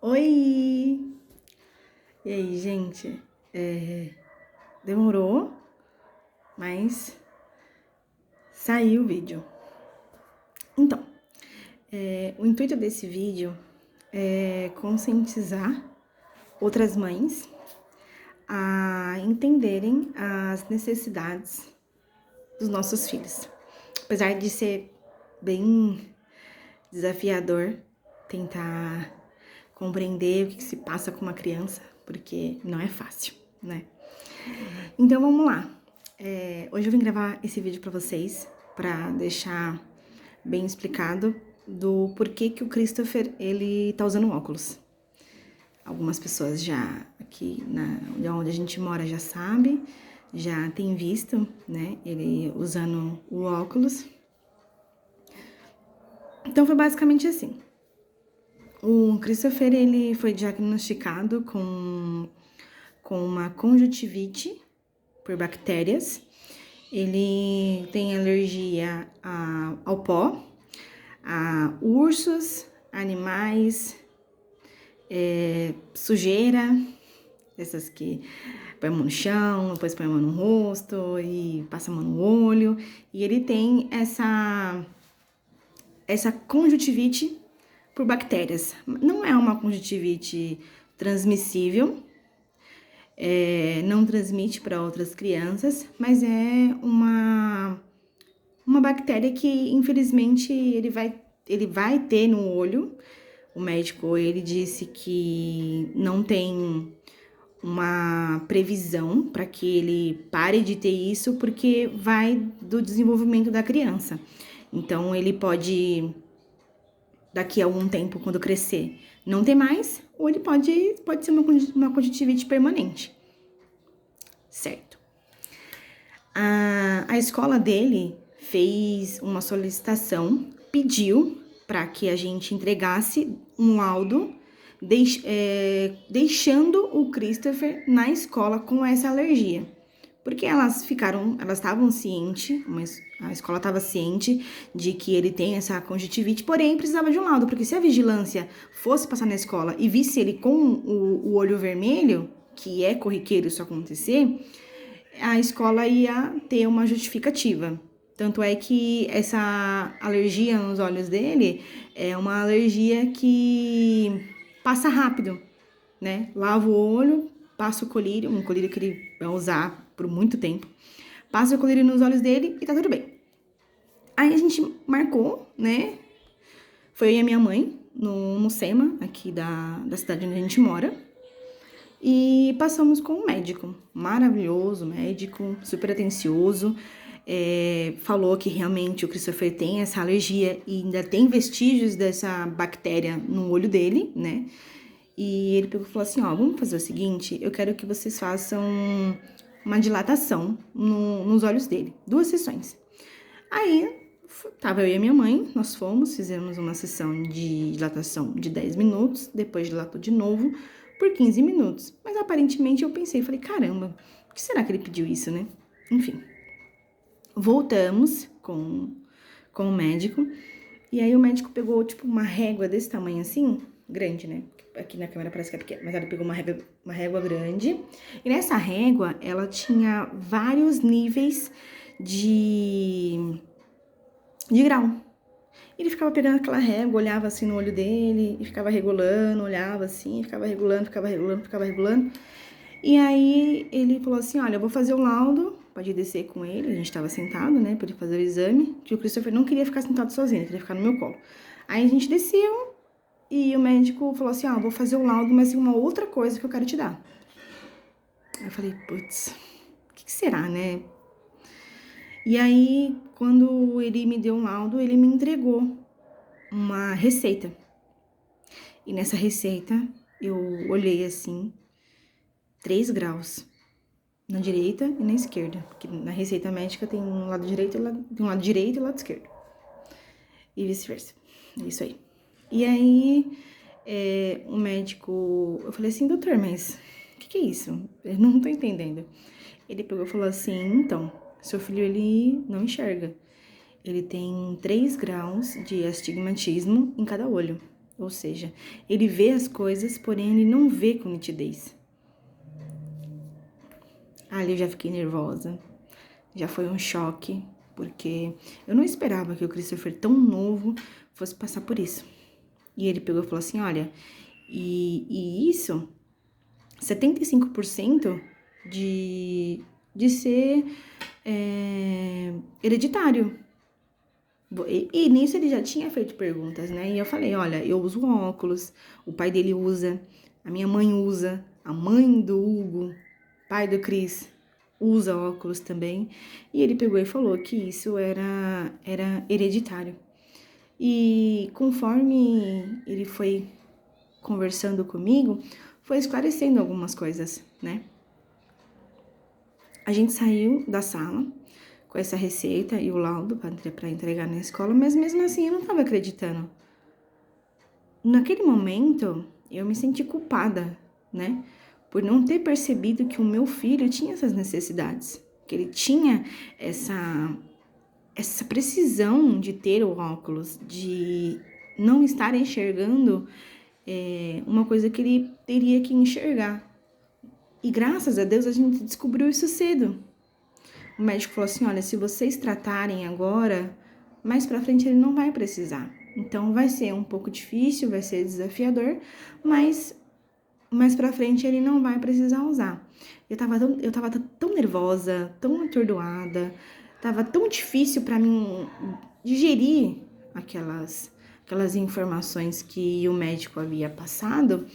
Oi! E aí, gente? Demorou, mas saiu o vídeo. Então, o intuito desse vídeo é conscientizar outras mães a entenderem as necessidades dos nossos filhos. Apesar de ser bem desafiador tentar compreender o que se passa com uma criança, porque não é fácil, né? Então vamos lá. Hoje eu vim gravar esse vídeo pra vocês, pra deixar bem explicado do porquê que o Christopher, ele tá usando óculos. Algumas pessoas já aqui onde a gente mora já sabe, já tem visto, né, ele usando o óculos. Então foi basicamente assim. O Christopher, ele foi diagnosticado com uma conjuntivite por bactérias. Ele tem alergia ao pó, a ursos, animais, sujeira, essas que põe a mão no chão, depois põe a mão no rosto e passa a mão no olho. E ele tem essa conjuntivite por bactérias. Não é uma conjuntivite transmissível, não transmite para outras crianças, mas é uma bactéria que, infelizmente, ele vai ter no olho. O médico, ele disse que não tem uma previsão para que ele pare de ter isso, porque vai do desenvolvimento da criança. Então, ele pode, daqui a algum tempo, quando crescer, não ter mais, ou ele pode ser uma conjuntivite permanente. Certo. A escola dele fez uma solicitação, pediu para que a gente entregasse um laudo deixando o Christopher na escola com essa alergia. Porque elas estavam cientes, a escola estava ciente de que ele tem essa conjuntivite, porém precisava de um laudo, porque se a vigilância fosse passar na escola e visse ele com o olho vermelho, que é corriqueiro isso acontecer, a escola ia ter uma justificativa. Tanto é que essa alergia nos olhos dele é uma alergia que passa rápido, né? Lava o olho, passa o colírio, um colírio que ele vai usar por muito tempo, passa o colírio nos olhos dele e tá tudo bem. Aí a gente marcou, né? Foi eu e a minha mãe no SEMA, aqui da cidade onde a gente mora. E passamos com um médico, maravilhoso médico, super atencioso. Falou que realmente o Christopher tem essa alergia e ainda tem vestígios dessa bactéria no olho dele, né? E ele pegou e falou assim, ó, vamos fazer o seguinte, eu quero que vocês façam uma dilatação nos olhos dele, 2 sessões. Aí, tava eu e a minha mãe, nós fizemos uma sessão de dilatação de 10 minutos, depois dilatou de novo por 15 minutos. Mas aparentemente eu pensei, falei, caramba, por que será que ele pediu isso, né? Enfim, voltamos com o médico, e aí o médico pegou, tipo, uma régua desse tamanho assim, grande, né? Aqui na câmera parece que é pequena, mas ele pegou uma régua grande, e nessa régua, ela tinha vários níveis de grau. Ele ficava pegando aquela régua, olhava assim no olho dele, e ficava regulando, olhava assim, ficava regulando, ficava regulando, ficava regulando. E aí ele falou assim, olha, eu vou fazer o laudo, pode descer com ele, a gente tava sentado, né, pra ele fazer o exame, que o Christopher não queria ficar sentado sozinho, ele queria ficar no meu colo. Aí a gente desceu e o médico falou assim, ó, vou fazer o laudo, mas tem uma outra coisa que eu quero te dar. Aí eu falei, putz, o que será, né? E aí, quando ele me deu um laudo, ele me entregou uma receita. E nessa receita, eu olhei assim, 3 graus. Na direita e na esquerda. Porque na receita médica tem um lado direito e um lado esquerdo. E vice-versa. É isso aí. E aí, o médico... Eu falei assim, doutor, mas o que é isso? Eu não tô entendendo. Ele pegou e falou assim, então, seu filho, ele não enxerga. Ele tem 3 graus de astigmatismo em cada olho. Ou seja, ele vê as coisas, porém ele não vê com nitidez. Ali eu já fiquei nervosa, já foi um choque, porque eu não esperava que o Christopher, tão novo, fosse passar por isso. E ele pegou e falou assim, olha, e isso, 75% de ser hereditário. E nisso ele já tinha feito perguntas, né? E eu falei, olha, eu uso óculos, o pai dele usa, a minha mãe usa, a mãe do Hugo, pai do Cris, usa óculos também. E ele pegou e falou que isso era hereditário. E conforme ele foi conversando comigo, foi esclarecendo algumas coisas, né? A gente saiu da sala com essa receita e o laudo para entregar na escola, mas mesmo assim eu não estava acreditando. Naquele momento, eu me senti culpada, né? Por não ter percebido que o meu filho tinha essas necessidades, que ele tinha essa precisão de ter o óculos, de não estar enxergando uma coisa que ele teria que enxergar. E graças a Deus a gente descobriu isso cedo. O médico falou assim, olha, se vocês tratarem agora, mais pra frente ele não vai precisar. Então vai ser um pouco difícil, vai ser desafiador, mas mais pra frente ele não vai precisar usar. Eu tava tão nervosa, tão atordoada, tava tão difícil pra mim digerir aquelas informações que o médico havia passado,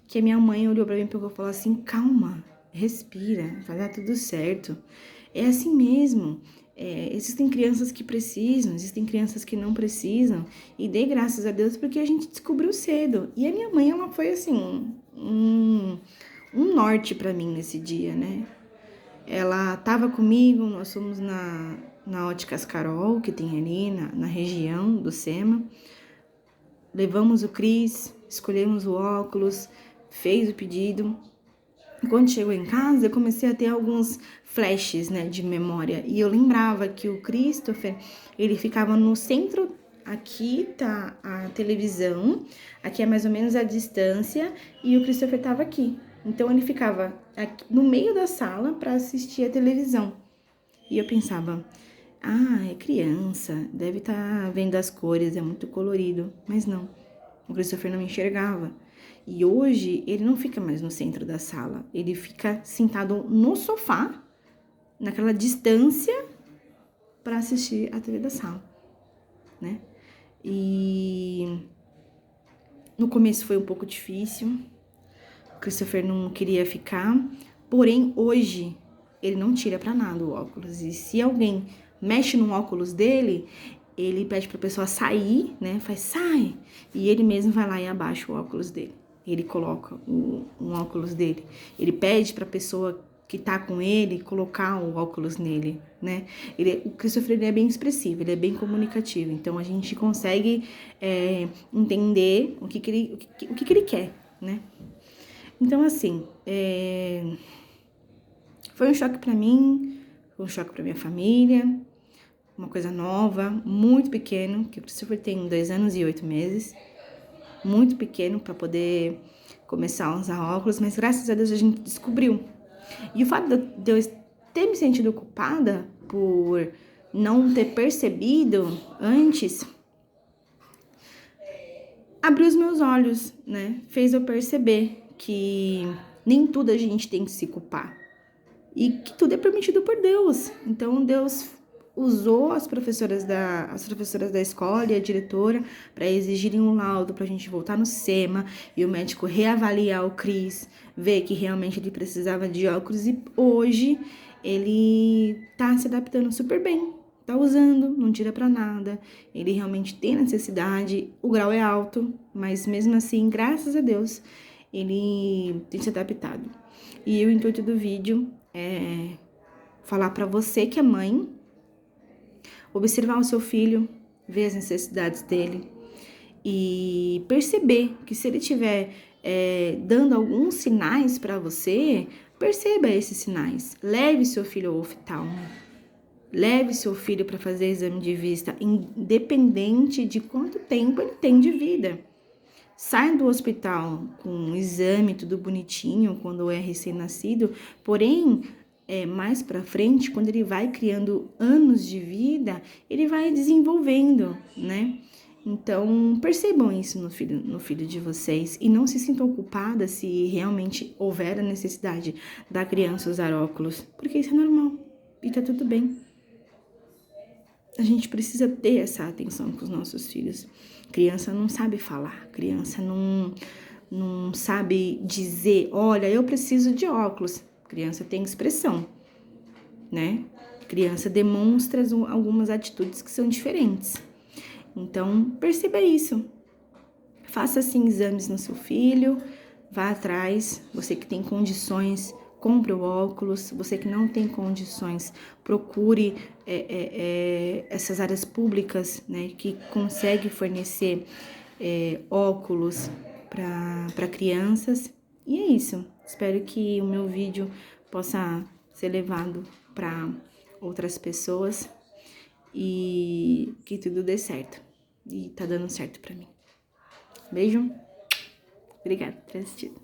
que a minha mãe olhou pra mim e pegou e falou assim, calma, respira, vai dar tudo certo. É assim mesmo, existem crianças que precisam, existem crianças que não precisam, e dei graças a Deus porque a gente descobriu cedo. E a minha mãe, ela foi assim, um norte pra mim nesse dia, né? Ela tava comigo, nós fomos na Óticas Carol, que tem ali na região do SEMA, levamos o Cris, escolhemos o óculos, fez o pedido. Quando chegou em casa, eu comecei a ter alguns flashes, né, de memória. E eu lembrava que o Christopher, ele ficava no centro, aqui tá a televisão, aqui é mais ou menos a distância, e o Christopher tava aqui. Então ele ficava aqui, no meio da sala para assistir a televisão. E eu pensava, é criança, deve estar vendo as cores, é muito colorido. Mas não, o Christopher não me enxergava. E hoje ele não fica mais no centro da sala, ele fica sentado no sofá, naquela distância, para assistir a TV da sala, né? E no começo foi um pouco difícil, o Christopher não queria ficar, porém hoje ele não tira para nada o óculos. E se alguém mexe no óculos dele, ele pede pra pessoa sair, né? Faz, sai! E ele mesmo vai lá e abaixa o óculos dele. Ele coloca um óculos dele. Ele pede pra pessoa que tá com ele colocar o óculos nele, né? O Christopher, ele é bem expressivo, ele é bem comunicativo. Então, a gente consegue entender o que ele quer, né? Então, assim, foi um choque pra mim, foi um choque pra minha família, uma coisa nova, muito pequeno, que o Christopher tem 2 anos e 8 meses, muito pequeno para poder começar a usar óculos, mas graças a Deus a gente descobriu. E o fato de eu ter me sentido culpada por não ter percebido antes, abriu os meus olhos, né? Fez eu perceber que nem tudo a gente tem que se culpar. E que tudo é permitido por Deus. Então, Deus usou as professoras da escola e a diretora para exigirem um laudo para a gente voltar no SEMA e o médico reavaliar o Cris, ver que realmente ele precisava de óculos, e hoje ele tá se adaptando super bem, tá usando, não tira para nada, ele realmente tem necessidade, o grau é alto, mas mesmo assim, graças a Deus, ele tem se adaptado. E o intuito do vídeo é falar para você que é mãe, observar o seu filho, ver as necessidades dele e perceber que se ele estiver dando alguns sinais para você, perceba esses sinais. Leve seu filho ao oftalmo, leve seu filho para fazer exame de vista, independente de quanto tempo ele tem de vida. sai do hospital com um exame tudo bonitinho quando é recém-nascido, porém, mais para frente, quando ele vai criando anos de vida, ele vai desenvolvendo, né? Então, percebam isso no filho de vocês e não se sintam culpadas se realmente houver a necessidade da criança usar óculos, porque isso é normal e tá tudo bem. A gente precisa ter essa atenção com os nossos filhos. Criança não sabe falar, criança não sabe dizer, olha, eu preciso de óculos. Criança tem expressão, né? Criança demonstra algumas atitudes que são diferentes. Então, perceba isso. Faça, assim, exames no seu filho, vá atrás. Você que tem condições, compre o óculos. Você que não tem condições, procure essas áreas públicas, né, que conseguem fornecer óculos para crianças. E é isso. Espero que o meu vídeo possa ser levado para outras pessoas e que tudo dê certo. E tá dando certo pra mim. Beijo. Obrigada por ter assistido.